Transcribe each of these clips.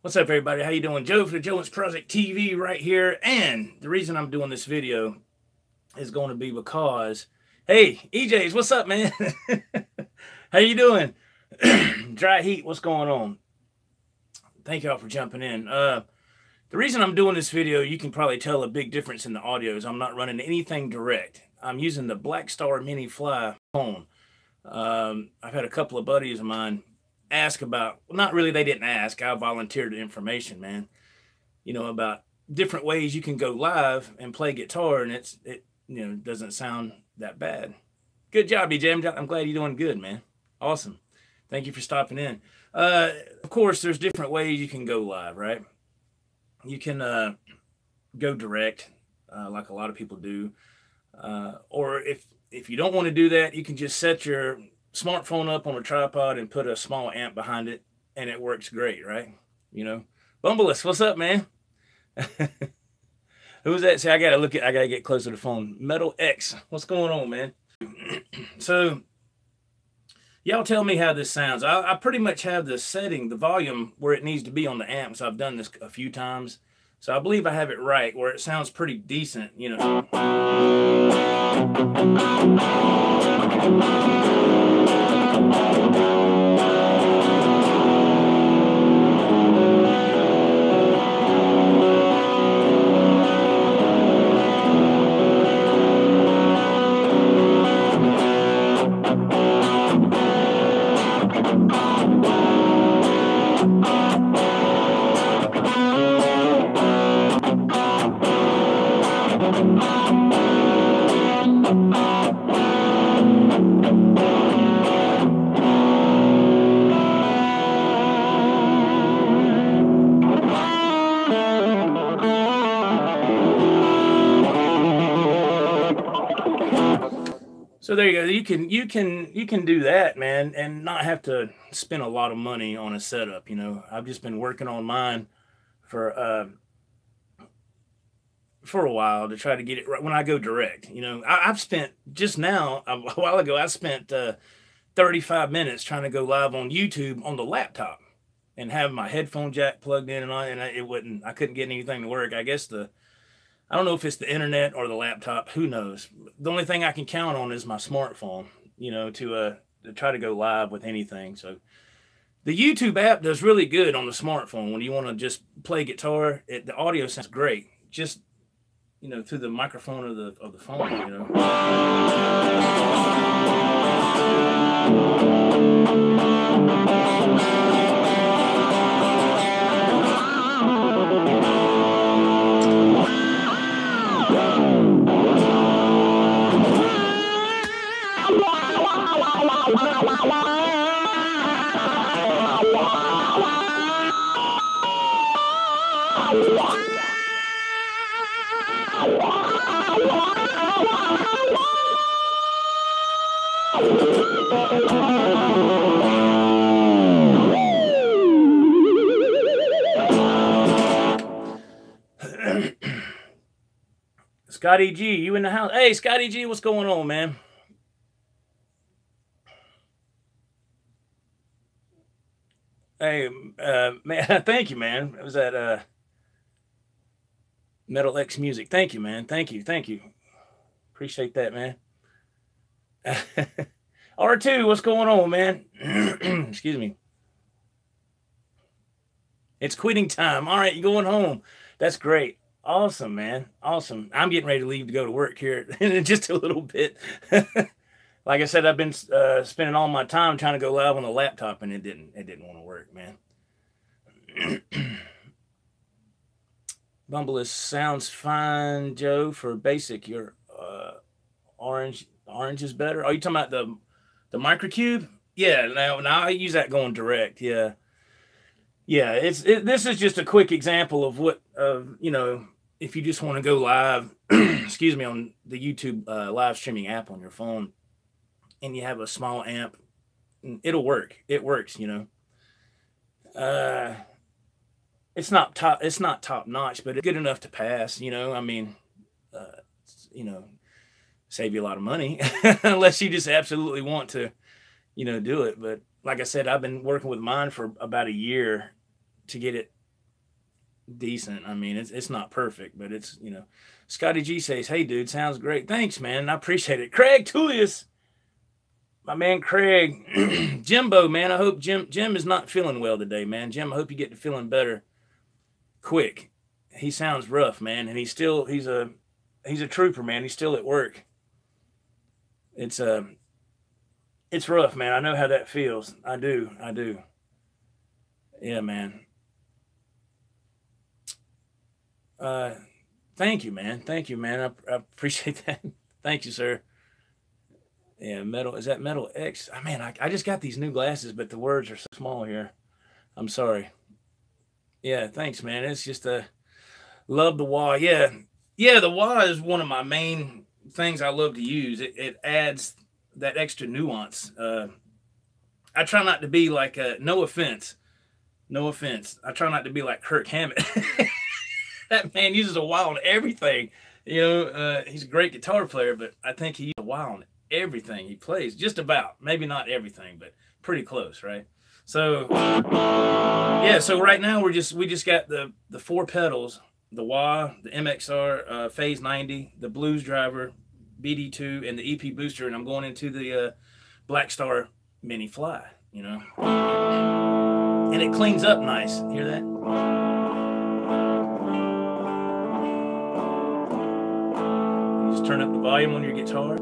What's up, everybody? How you doing? Joe for the Joe Wentz Project TV right here. And the reason I'm doing this video is going to be because, hey, EJs, what's up, man? How you doing? Dry heat, what's going on? Thank y'all for jumping in. The reason I'm doing this video, you can probably tell a big difference in the audio is I'm not running anything direct. I'm using the Blackstar Mini Fly phone. I've had a couple of buddies of mine ask about, well, not really, they didn't ask, I volunteered the information, man, you know, about different ways you can go live and play guitar, and it you know, doesn't sound that bad. Good job, EJ. I'm glad you're doing good, man. Awesome. Thank you for stopping in. Of course, there's different ways you can go live, right? You can go direct, like a lot of people do, or if you don't want to do that, you can just set your smartphone up on a tripod and put a small amp behind it, and it works great, right? You know, Bumbleless, what's up, man? Who's that? See, I gotta get closer to the phone. Metal X, what's going on, man? So, y'all tell me how this sounds. I pretty much have the setting, the volume where it needs to be on the amp. So I've done this a few times. So I believe I have it right, where it sounds pretty decent, you know. So there you go. You can do that, man, and not have to spend a lot of money on a setup. You know, I've just been working on mine for a while to try to get it right when I go direct. You know, I've spent just now a while ago. I spent 35 minutes trying to go live on YouTube on the laptop and have my headphone jack plugged in and on, and I couldn't get anything to work. I guess I don't know if it's the internet or the laptop. Who knows? The only thing I can count on is my smartphone, you know, to try to go live with anything. So the YouTube app does really good on the smartphone when you want to just play guitar. The audio sounds great, just, you know, through the microphone of the phone, you know. Scotty G, you in the house? Hey, Scotty G, what's going on, man? Hey, man, thank you, man. It was that Metal X Music. Thank you, man. Thank you. Appreciate that, man. R2, what's going on, man? Excuse me. It's quitting time. All right, you're going home. That's great. Awesome, man. Awesome. I'm getting ready to leave to go to work here in just a little bit. like I said, I've been spending all my time trying to go live on the laptop, and it didn't want to work, man. Bumbleless sounds fine, Joe. For basic, your orange is better. Are you talking about the microcube? Yeah, now I use that going direct. Yeah. This is just a quick example of what you know, if you just want to go live, excuse me, on the YouTube live streaming app on your phone, and you have a small amp, it'll work. It works, you know. It's not top notch, but it's good enough to pass. You know, I mean, you know, save you a lot of money unless you just absolutely want to, you know, do it. But like I said, I've been working with mine for about a year to get it decent. I mean, it's not perfect, but it's, you know. Scotty G says, "Hey, dude, sounds great. Thanks, man. I appreciate it." Craig Tullius, my man Craig. Jimbo, man, I hope Jim is not feeling well today, man. Jim, I hope you get to feeling better quick. He sounds rough, man, and he's a trooper, man. He's still at work. It's rough, man. I know how that feels. I do. Yeah, man. Thank you, man. I appreciate that. Thank you, sir. Yeah, metal. Is that Metal X? I mean, I just got these new glasses, but the words are so small here. I'm sorry. Yeah, thanks, man. It's just love the wah. Yeah, the wah is one of my main things I love to use. It adds that extra nuance. I try not to be like no offense. I try not to be like Kirk Hammett. That man uses a wah on everything. You know, he's a great guitar player, but I think he uses a wah on everything he plays. Just about, maybe not everything, but pretty close, right? So yeah, so right now we just got the 4 pedals, the wah, the MXR Phase 90, the Blues Driver BD2, and the EP booster, and I'm going into the Blackstar Mini Fly, you know, and it cleans up nice. Hear that? You just turn up the volume on your guitar.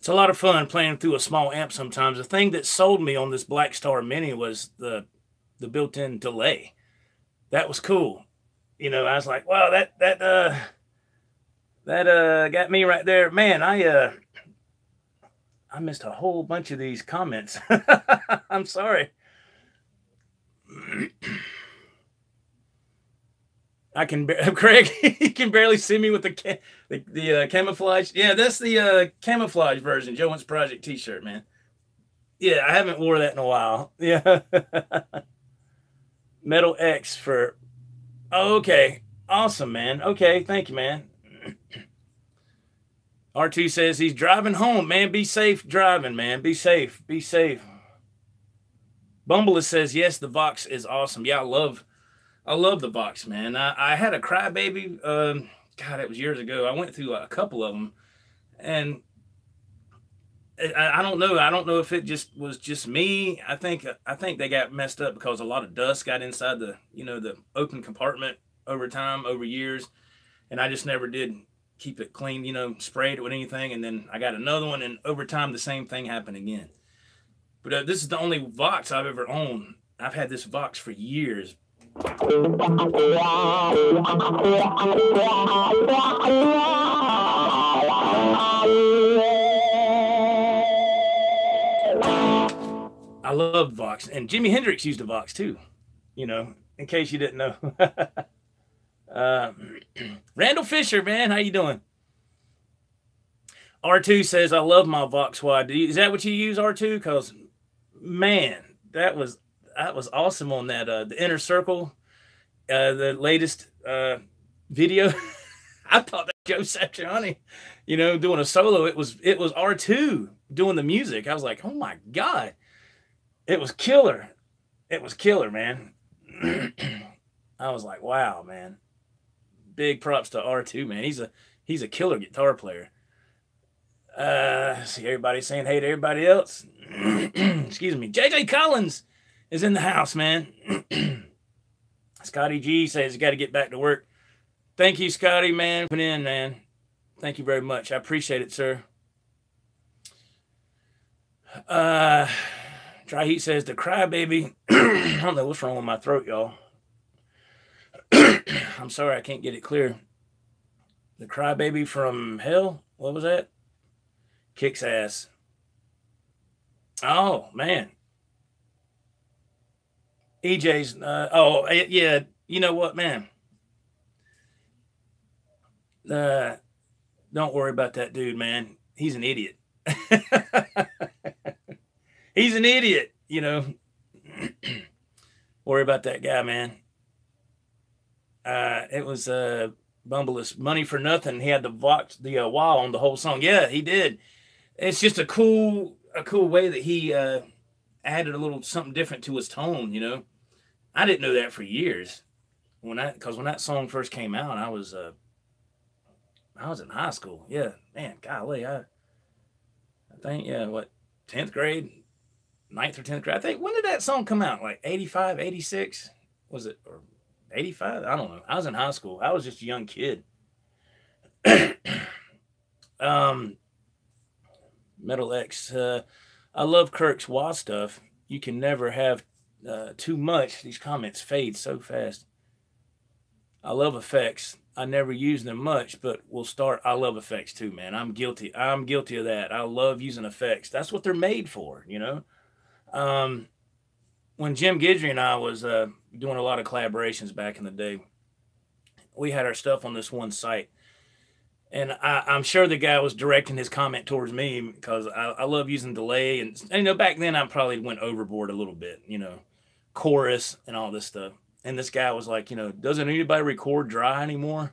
It's a lot of fun playing through a small amp sometimes. The thing that sold me on this Blackstar Mini was the built-in delay. That was cool. You know, I was like, wow, that got me right there. Man, I missed a whole bunch of these comments. I'm sorry. Craig, you can barely see me with the camouflage. Yeah, that's the camouflage version, Joe Wentz Project t-shirt, man. Yeah, I haven't wore that in a while. Yeah. Metal X for, oh, okay. Awesome, man. Okay, thank you, man. R2 says he's driving home, man. Be safe driving, man. Be safe. Bumbleless says, yes, the Vox is awesome. Yeah, I love the Vox, man. I had a Crybaby. God, it was years ago. I went through a couple of them, and I don't know. I don't know if it was just me. I think they got messed up because a lot of dust got inside the open compartment over years, and I just never did keep it clean. Sprayed it with anything, and then I got another one, and over time the same thing happened again. But this is the only Vox I've ever owned. I've had this Vox for years. I love Vox, and Jimi Hendrix used a Vox too, you know, in case you didn't know. Randall Fisher, man, how you doing? R2 says, I love my Vox Quad. Is that what you use, R2? Because, man, that was awesome on that, the Inner Circle, the latest video. I thought that Joe Satriani, you know, doing a solo, it was R2 doing the music. I was like, oh my God. It was killer. It was killer, man. I was like, wow, man. Big props to R2, man. He's a killer guitar player. See everybody saying hey to everybody else. Excuse me. JJ Collins is in the house, man. Scotty G says you got to get back to work. Thank you, Scotty, man. Put in, man. Thank you very much. I appreciate it, sir. Dry Heat says the crybaby. I don't know what's wrong with my throat, y'all. I'm sorry, I can't get it clear. The crybaby from hell. What was that? Kicks ass. Oh man. EJ's. Oh yeah. You know what, man? Don't worry about that dude, man. He's an idiot. He's an idiot, you know. Worry about that guy, man. It was Bumble's Money for Nothing. He had the Vox, the wah on the whole song. Yeah, he did. It's just a cool way that he added a little something different to his tone, you know. I didn't know that for years. Because when that song first came out, I was in high school. Yeah, man, golly, I think, yeah, what, 10th grade? 9th or 10th grade. I think, when did that song come out? Like 85, 86? Was it? Or 85? I don't know. I was in high school. I was just a young kid. Metal X. I love Kirk's wah stuff. You can never have too much. These comments fade so fast. I love effects. I never use them much, but we'll start. I love effects too, man. I'm guilty. I'm guilty of that. I love using effects. That's what they're made for, you know. When Jim Guidry and I was doing a lot of collaborations back in the day, we had our stuff on this one site. And I'm sure the guy was directing his comment towards me because I love using delay. And, you know, back then I probably went overboard a little bit, you know, chorus and all this stuff. And this guy was like, you know, doesn't anybody record dry anymore?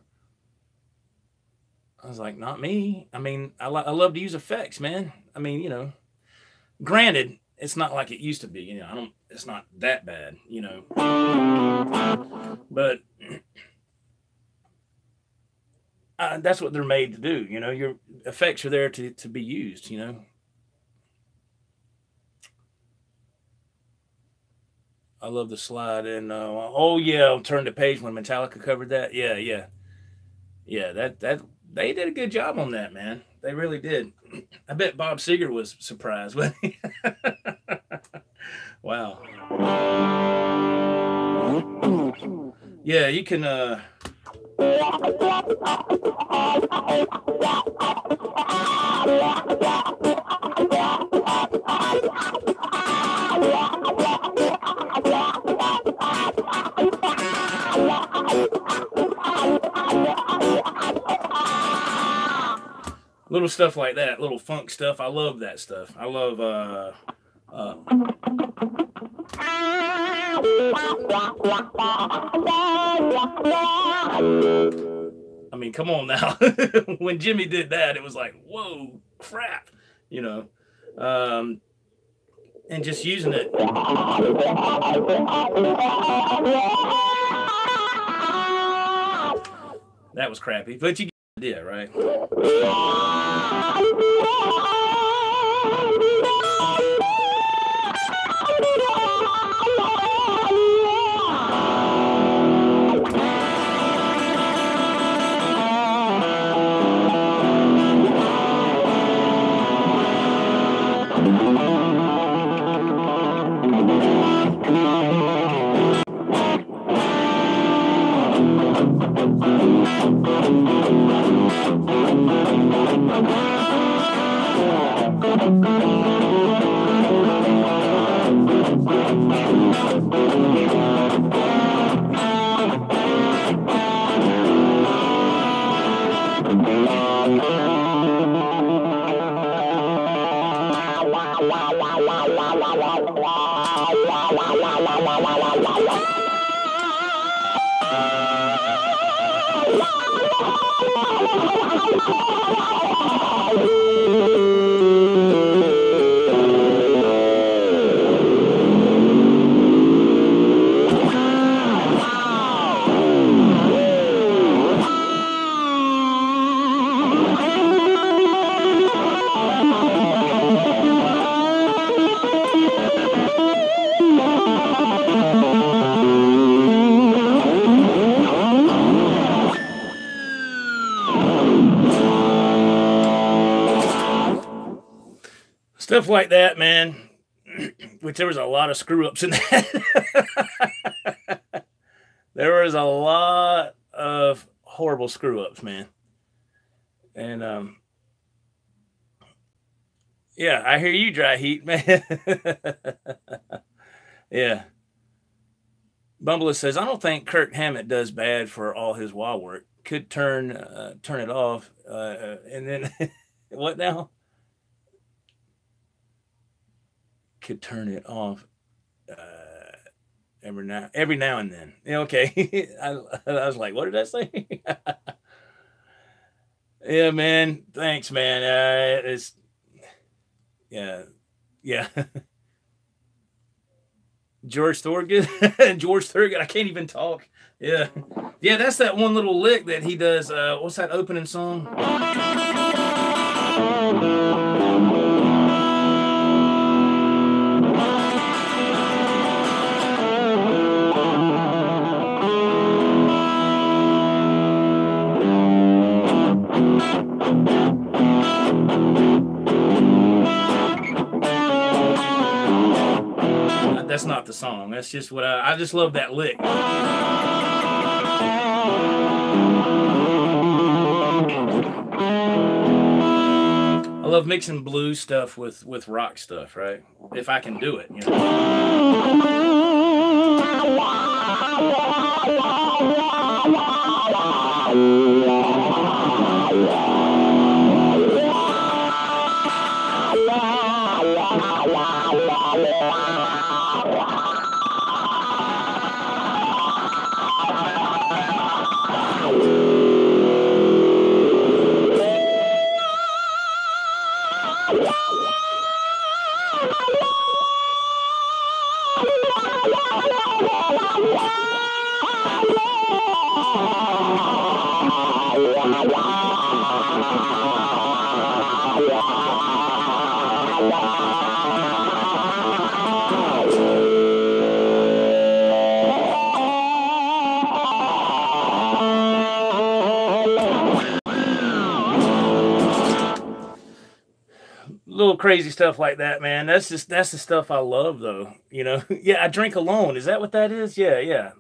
I was like, not me. I mean, I love to use effects, man. I mean, you know, granted, it's not like it used to be, you know, it's not that bad, you know, but that's what they're made to do. You know, your effects are there to be used, you know. I love the slide in. Oh yeah, I'll turn the page when Metallica covered that. Yeah. That they did a good job on that, man. They really did. I bet Bob Seger was surprised. Wow. Yeah, you can. Little stuff like that, little funk stuff. I love that stuff. I love I mean, come on now. When Jimmy did that, it was like, whoa, crap, you know. And just using it. That was crappy, but you get the idea, right? Stuff like that, man. Which there was a lot of screw ups in that. There was a lot of horrible screw ups, man. And yeah, I hear you, Dry Heat, man. Yeah. Bumbler says, I don't think Kirk Hammett does bad for all his wild work. Could turn it off. And then what now? Could turn it off every now and then. Yeah, okay. I was like, what did I say? Yeah, man. Thanks, man. It's yeah. George Thorogood. George Thorogood. I can't even talk. Yeah. That's that one little lick that he does. What's that opening song? That's not the song. That's just what I just love that lick. I love mixing blues stuff with rock stuff, right? If I can do it, you know. Little crazy stuff like that, man. That's the stuff I love, though. You know, yeah. I drink alone. Is that what that is? Yeah.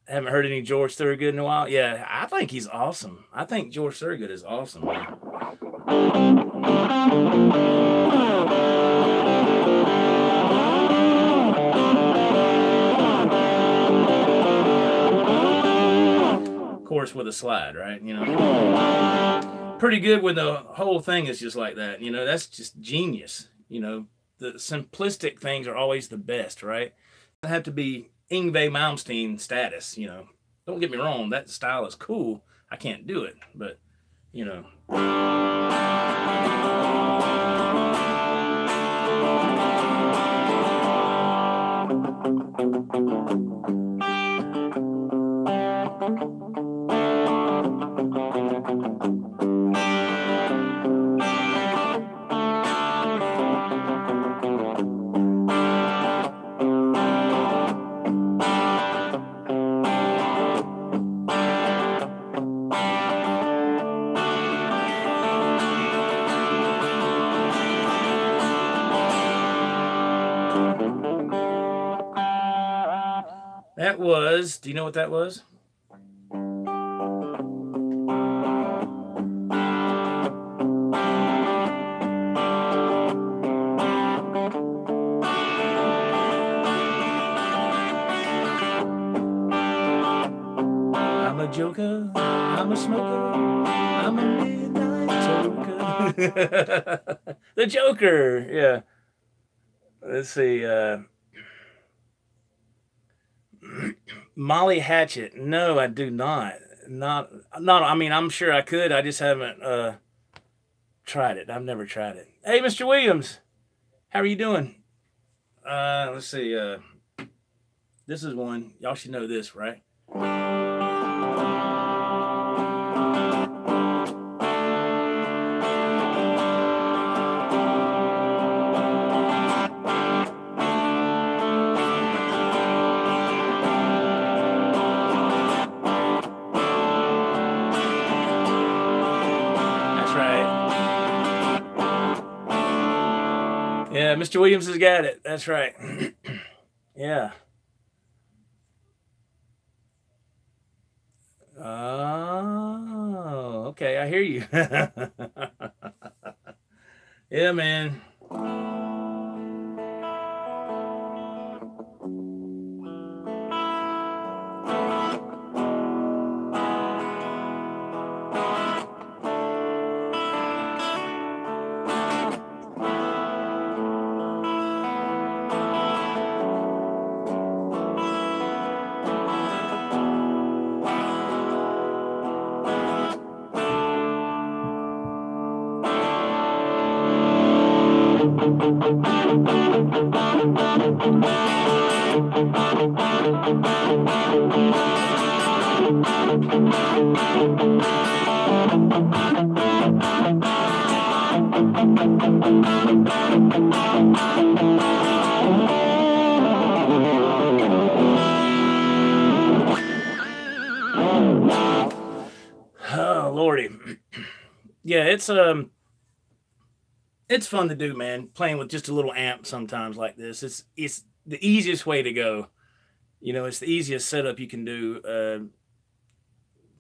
Haven't heard any George Thorogood in a while. Yeah, I think he's awesome. I think George Thorogood is awesome, man. Of course, with a slide, right? You know, pretty good when the whole thing is just like that. You know, that's just genius. You know, the simplistic things are always the best, right? It have to be Yngwie Malmsteen status, you know. Don't get me wrong, that style is cool. I can't do it, but, you know. That was, do you know what that was? I'm a joker, I'm a smoker, I'm a midnight toker. The Joker, yeah. Let's see. Molly Hatchet. No, I do not. Not. I mean, I'm sure I could. I just haven't tried it. I've never tried it. Hey, Mr. Williams, how are you doing? Let's see. This is one. Y'all should know this, right? Yeah, Mr. Williams has got it. That's right. Yeah. Oh, okay. I hear you. Yeah, man. Oh, Lordy. Yeah, it's fun to do, man. Playing with just a little amp sometimes like this. It's the easiest way to go. You know, it's the easiest setup you can do.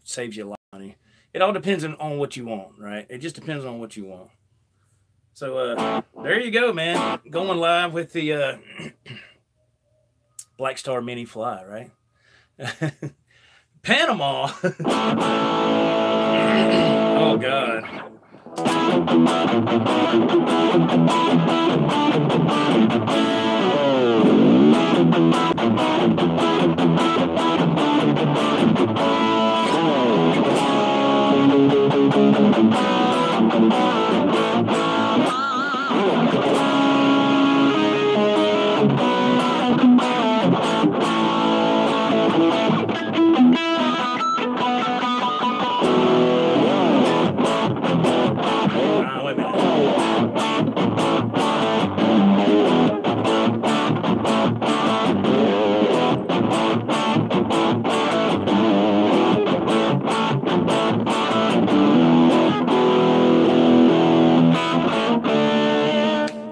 Saves you a lot of money. It all depends on what you want, right? It just depends on what you want. So there you go, man. Going live with the Blackstar Mini Fly, right? Panama. Oh, God.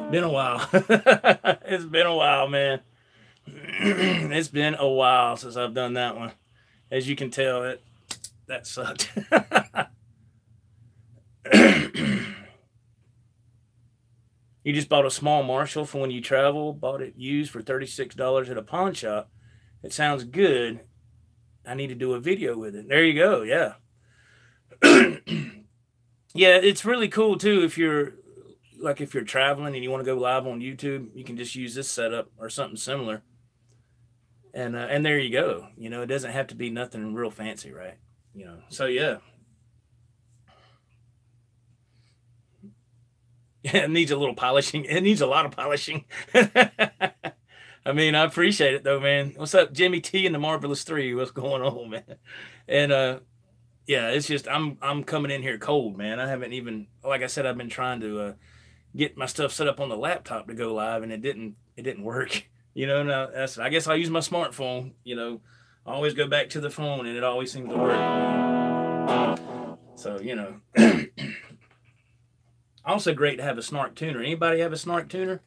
Been a while. It's been a while, man. It's been a while since I've done that one. As you can tell, that sucked. You just bought a small Marshall for when you travel. Bought it used for $36 at a pawn shop. It sounds good. I need to do a video with it. There you go. Yeah. Yeah, it's really cool too. If you're traveling and you want to go live on YouTube, you can just use this setup or something similar. And there you go. You know, it doesn't have to be nothing real fancy, right? You know, so yeah. Yeah, it needs a little polishing. It needs a lot of polishing. I mean, I appreciate it though, man. What's up, Jimmy T and the Marvelous 3? What's going on, man? And yeah, it's just I'm coming in here cold, man. I haven't even, like I said, I've been trying to get my stuff set up on the laptop to go live, and it didn't work. You know, now I guess I'll use my smartphone. You know, I always go back to the phone, and it always seems to work. So you know, also great to have a snark tuner. Anybody have a snark tuner?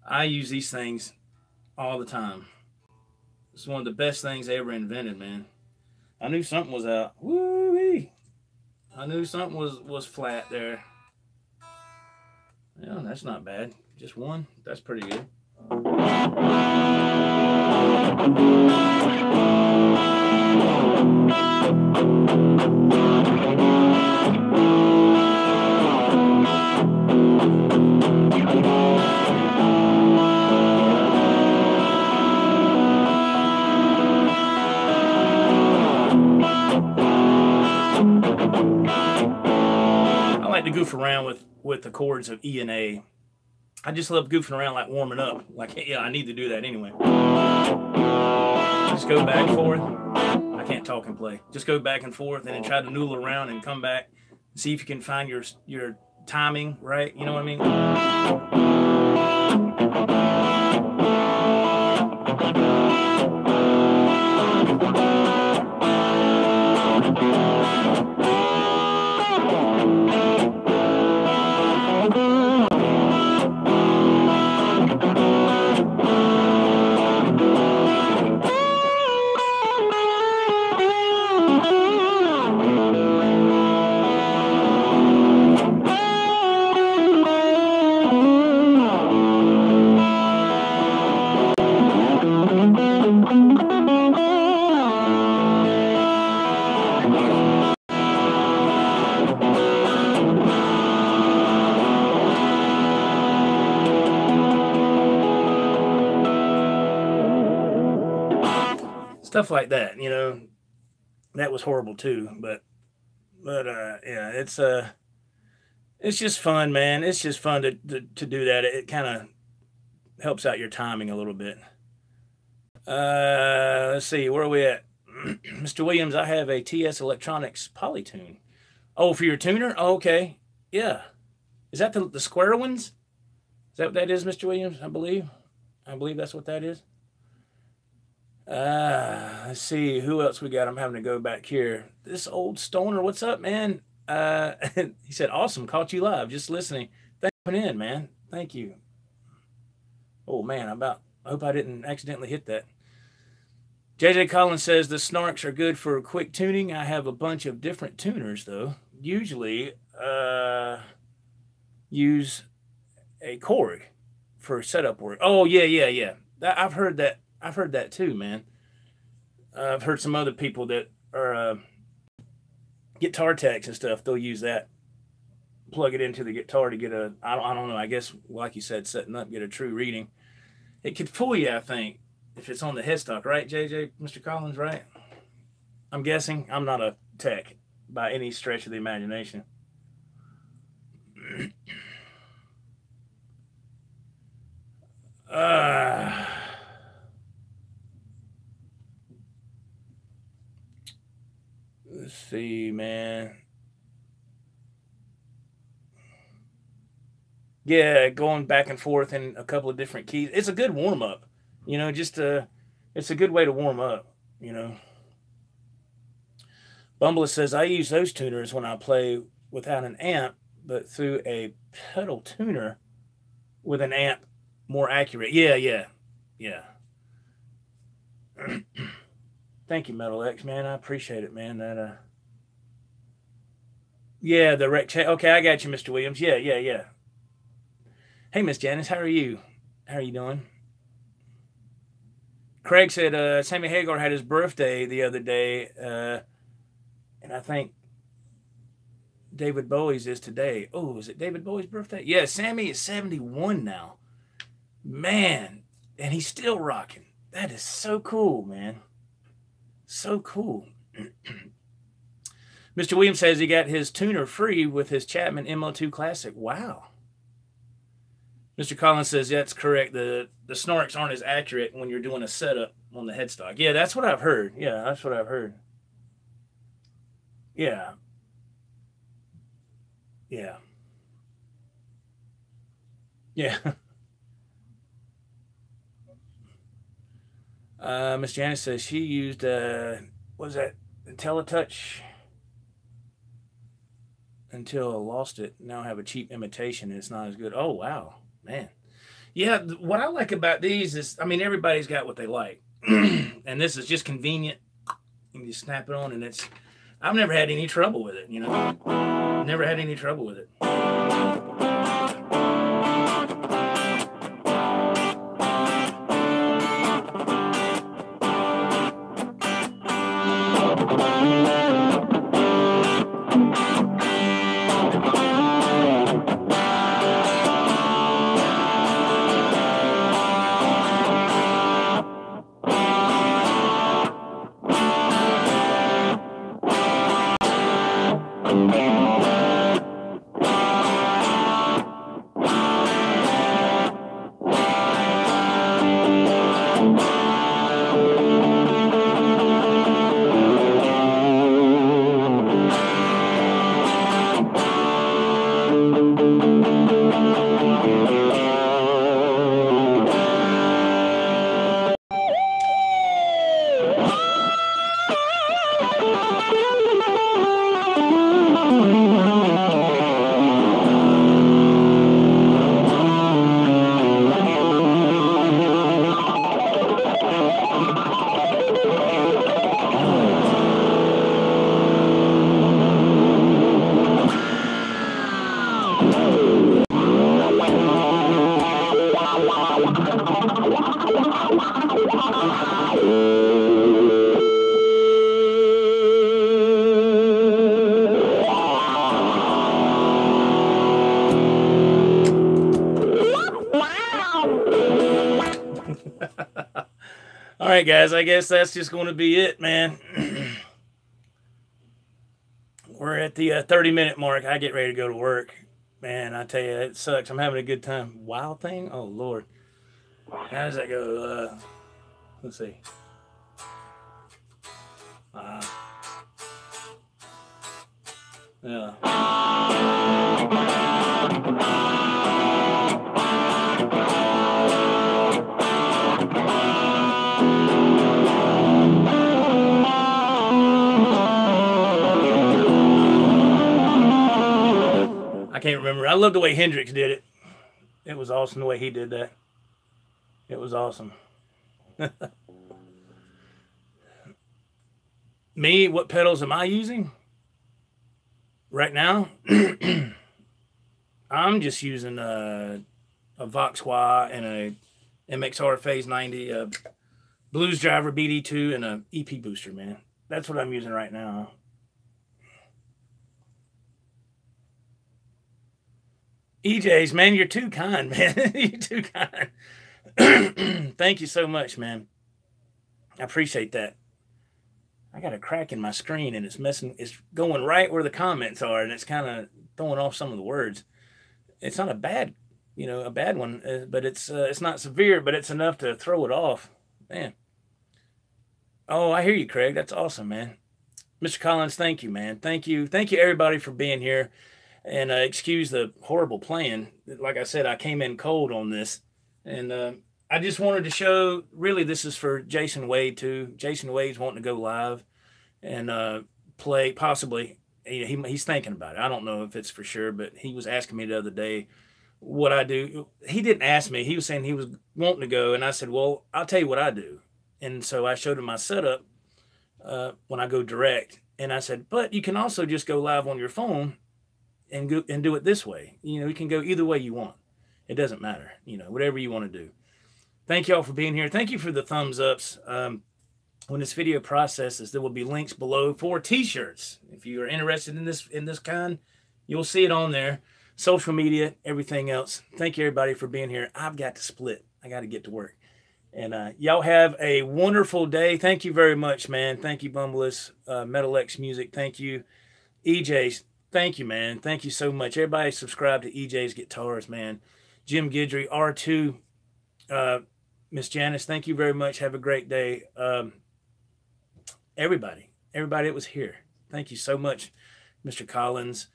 I use these things all the time. It's one of the best things they ever invented, man. I knew something was out. Woo-wee. I knew something was flat there. Yeah, that's not bad. Just one. That's pretty good. To goof around with the chords of E and A. I just love goofing around, like warming up. Like, yeah, I need to do that anyway. Just go back and forth. I can't talk and play. Just go back and forth and then try to noodle around and come back. See if you can find your timing right. You know what I mean? Stuff like that, you know, that was horrible too. But yeah, it's just fun, man. It's just fun to do that. It kind of helps out your timing a little bit. Let's see, where are we at? Mr. Williams, I have a TS Electronics Polytune. Oh, for your tuner? Oh, okay. Yeah. Is that the square ones? Is that what that is, Mr. Williams? I believe that's what that is. Let's see who else we got. I'm having to go back here. This old stoner, what's up, man? He said, awesome, caught you live, just listening. Thanks for coming in, man. Thank you. Oh man, I hope I didn't accidentally hit that. JJ Collins says the snarks are good for quick tuning. I have a bunch of different tuners though. Usually use a Korg for setup work. Oh yeah. I've heard that. I've heard that too, man. I've heard some other people that are guitar techs and stuff. They'll use that, plug it into the guitar to get a, I don't know, I guess, like you said, setting up, get a true reading. It could fool you, I think, if it's on the headstock, right, JJ, Mr. Collins, right? I'm guessing. I'm not a tech by any stretch of the imagination. Let's see, man. Yeah, going back and forth in a couple of different keys. It's a good warm-up. You know, just it's a good way to warm up, you know. Bumble says, I use those tuners when I play without an amp, but through a pedal tuner with an amp more accurate. Yeah. Thank you, Metal X, man. I appreciate it, man. That yeah, the rec check. Okay, I got you, Mr. Williams. Yeah. Hey, Miss Janice, how are you? How are you doing? Craig said Sammy Hagar had his birthday the other day, and I think David Bowie's is today. Oh, is it David Bowie's birthday? Yeah, Sammy is 71 now. Man, and he's still rocking. That is so cool, man. So cool. Mr. Williams says he got his tuner free with his Chapman MO2 Classic. Wow. Mr. Collins says that's correct. The snarks aren't as accurate when you're doing a setup on the headstock. Yeah, that's what I've heard. Yeah, that's what I've heard. Yeah. Miss Janice says she used what was that, Teletouch until I lost it. Now I have a cheap imitation and it's not as good. Oh wow, man. Yeah, what I like about these is, I mean, everybody's got what they like. And this is just convenient. You just snap it on and it's, I've never had any trouble with it, you know. Never had any trouble with it. All right, guys, I guess that's just going to be it, man. We're at the 30-minute mark. I get ready to go to work. Man, I tell you, it sucks. I'm having a good time. Wow thing? Oh, Lord. How does that go? Let's see. Yeah. I can't remember. I love the way Hendrix did it. It was awesome the way he did that. It was awesome. Me, what pedals am I using right now? I'm just using a Vox Wah and a MXR Phase 90, a Blues Driver BD2, and a EP booster, man. That's what I'm using right now. EJs, man, you're too kind, man. You're too kind. Thank you so much, man. I appreciate that. I got a crack in my screen and it's going right where the comments are, and it's kind of throwing off some of the words. It's not a bad one, but it's not severe, but it's enough to throw it off. Man. Oh, I hear you, Craig. That's awesome, man. Mr. Collins, thank you, man. Thank you. Thank you, everybody, for being here. And excuse the horrible playing. Like I said, I came in cold on this. And I just wanted to show, really, this is for Jason Wade, too. Jason Wade's wanting to go live and play, possibly. He's thinking about it. I don't know if it's for sure, but he was asking me the other day what I do. He didn't ask me. He was saying he was wanting to go. And I said, well, I'll tell you what I do. And so I showed him my setup when I go direct. And I said, but you can also just go live on your phone and do it this way. You can go either way you want. It doesn't matter. Whatever you want to do. Thank you all for being here. Thank you for the thumbs ups. When this video processes, there will be links below for t-shirts. If you are interested in this kind, you'll see it on there. Social media, everything else. Thank you, everybody, for being here. I've got to split. I got to get to work. And y'all have a wonderful day. Thank you very much, man. Thank you, Bumbleus, Metal X Music. Thank you, EJ's. Thank you, man. Thank you so much. Everybody subscribe to EJ's Guitars, man. Jim Guidry, R2, Miss Janice, thank you very much. Have a great day. Everybody that was here, thank you so much. Mr. Collins,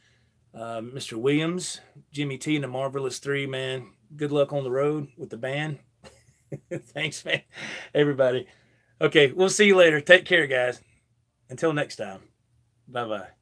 Mr. Williams, Jimmy T and the Marvelous Three, man. Good luck on the road with the band. Thanks, man. Everybody. Okay, we'll see you later. Take care, guys. Until next time. Bye-bye.